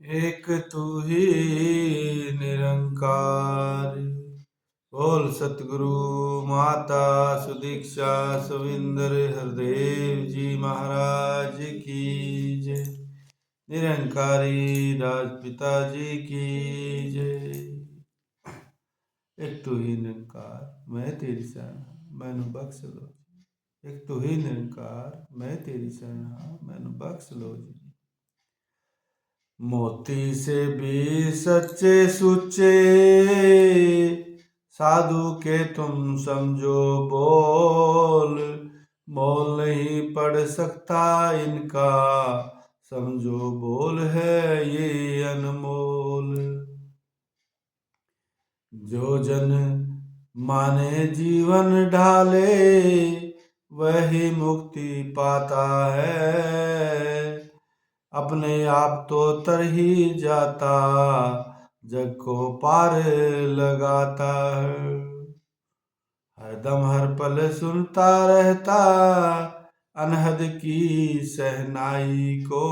एक तू ही निरंकार। बोल सतगुरु माता सुदीक्षा सविंदर हरदेव जी महाराज की जय। निरंकारी राजपिता जी की जय। एक तू ही निरंकार मैं तेरी शरण मैनू बख्श लो। एक तू ही निरंकार मैं तेरी शरण मैनू बख्श लो जी। मोती से भी सच्चे सुच्चे साधु के तुम समझो बोल। मोल नहीं पड़ सकता इनका समझो बोल है ये अनमोल। जो जन माने जीवन ढाले वही मुक्ति पाता है। अपने आप तो तर ही जाता जग को पार लगाता है। हरदम हर पल सुनता रहता अनहद की सहनाई को।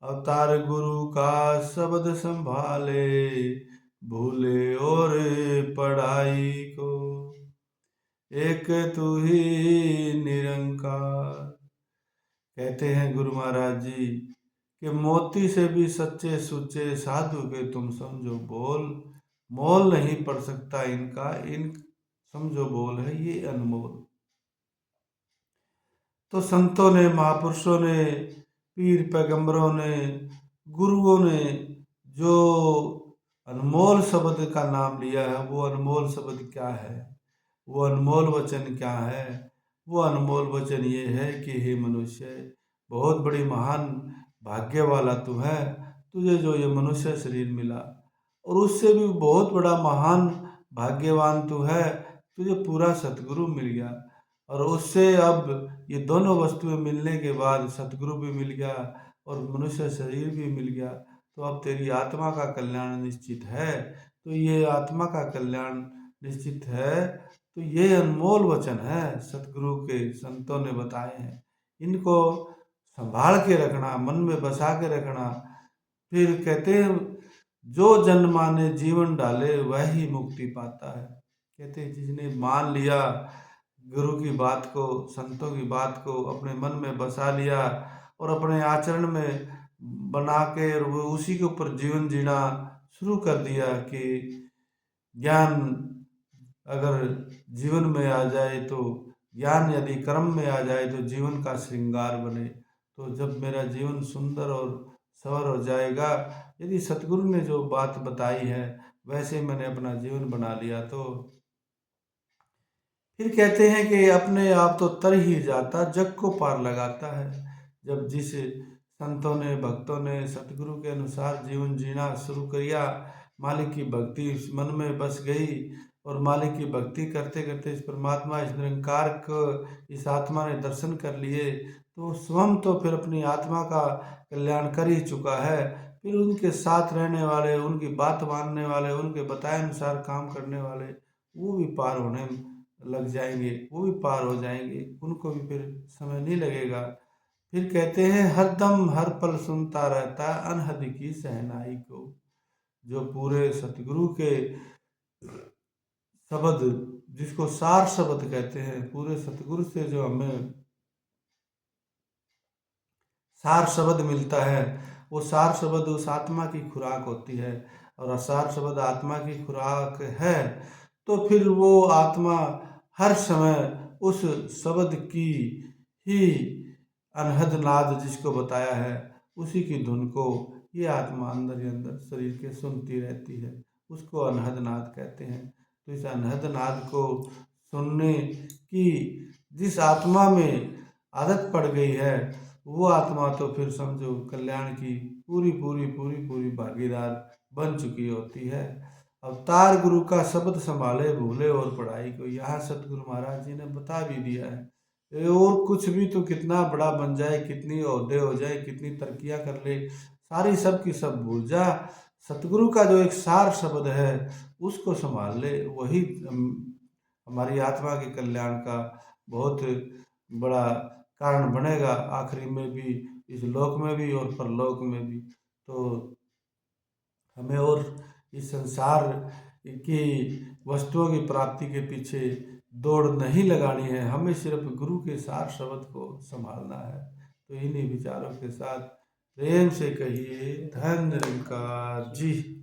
अवतार गुरु का शब्द संभाले भूले और पढ़ाई को। एक तू ही निरंकार। कहते हैं गुरु महाराज जी कि मोती से भी सच्चे सुच्चे साधु के तुम समझो बोल। मोल नहीं पड़ सकता इनका इन समझो बोल है ये अनमोल। तो संतों ने महापुरुषों ने पीर पैगंबरों ने गुरुओं ने जो अनमोल शब्द का नाम लिया है वो अनमोल शब्द क्या है, वो अनमोल वचन क्या है। वो अनमोल वचन ये है कि हे मनुष्य बहुत बड़ी महान भाग्य वाला तू है। तुझे जो ये मनुष्य शरीर मिला और उससे भी बहुत बड़ा महान भाग्यवान तू है। तुझे पूरा सतगुरु मिल गया और उससे अब ये दोनों वस्तुएं मिलने के बाद सतगुरु भी मिल गया और मनुष्य शरीर भी मिल गया। तो अब तेरी आत्मा का कल्याण निश्चित है। तो ये आत्मा का कल्याण निश्चित है। तो ये अनमोल वचन है सतगुरु के संतों ने बताए हैं। इनको संभाल के रखना मन में बसा के रखना। फिर कहते हैं जो जन माने जीवन डाले वही मुक्ति पाता है। कहते हैं जिसने मान लिया गुरु की बात को संतों की बात को अपने मन में बसा लिया और अपने आचरण में बना के वो उसी के ऊपर जीवन जीना शुरू कर दिया कि ज्ञान अगर जीवन में आ जाए तो ज्ञान यदि कर्म में आ जाए तो जीवन का श्रृंगार बने। तो जब मेरा जीवन सुंदर और सवर हो जाएगा यदि सतगुरु ने जो बात बताई है वैसे मैंने अपना जीवन बना लिया तो फिर कहते हैं कि अपने आप तो तर ही जाता जग को पार लगाता है। जब जिस संतों ने भक्तों ने सतगुरु के अनुसार जीवन जीना शुरू किया मालिक की भक्ति इस मन में बस गई और मालिक की भक्ति करते करते इस परमात्मा इस निरंकार को इस आत्मा ने दर्शन कर लिए तो स्वयं तो फिर अपनी आत्मा का कल्याण कर ही चुका है। फिर उनके साथ रहने वाले उनकी बात मानने वाले उनके बताए अनुसार काम करने वाले वो भी पार होने लग जाएंगे वो भी पार हो जाएंगे उनको भी फिर समय नहीं लगेगा। फिर कहते हैं हर दम हर पल सुनता रहता है अनहद की सहनाई को। जो पूरे सतगुरु के शब्द जिसको सार शब्द कहते हैं पूरे सतगुरु से जो हमें सार शब्द मिलता है वो सार शब्द उस आत्मा की खुराक होती है और सार शब्द आत्मा की खुराक है। तो फिर वो आत्मा हर समय उस शब्द की ही अनहद नाद जिसको बताया है उसी की धुन को ये आत्मा अंदर ही अंदर शरीर के सुनती रहती है उसको अनहद नाद कहते हैं। तो इस अनहद नाद को सुनने की जिस आत्मा में आदत पड़ गई है वो आत्मा तो फिर समझो कल्याण की पूरी पूरी पूरी पूरी भागीदार बन चुकी होती है। अवतार गुरु का शब्द संभाले भूले और पढ़ाई को यहाँ सतगुरु महाराज जी ने बता भी दिया है। और कुछ भी तो कितना बड़ा बन जाए कितनी ओहदे हो जाए कितनी तरक्कियां कर ले सारी सब की सब भूल जा सतगुरु का जो एक सार शब्द है उसको संभाल ले वही हमारी आत्मा के कल्याण का बहुत बड़ा कारण बनेगा आखिरी में भी इस लोक में भी और परलोक में भी। तो हमें और इस संसार की वस्तुओं की प्राप्ति के पीछे दौड़ नहीं लगानी है, हमें सिर्फ गुरु के सार शब्द को संभालना है। तो इन्हीं विचारों के साथ प्रेम से कहिए धन्य निरंकार जी।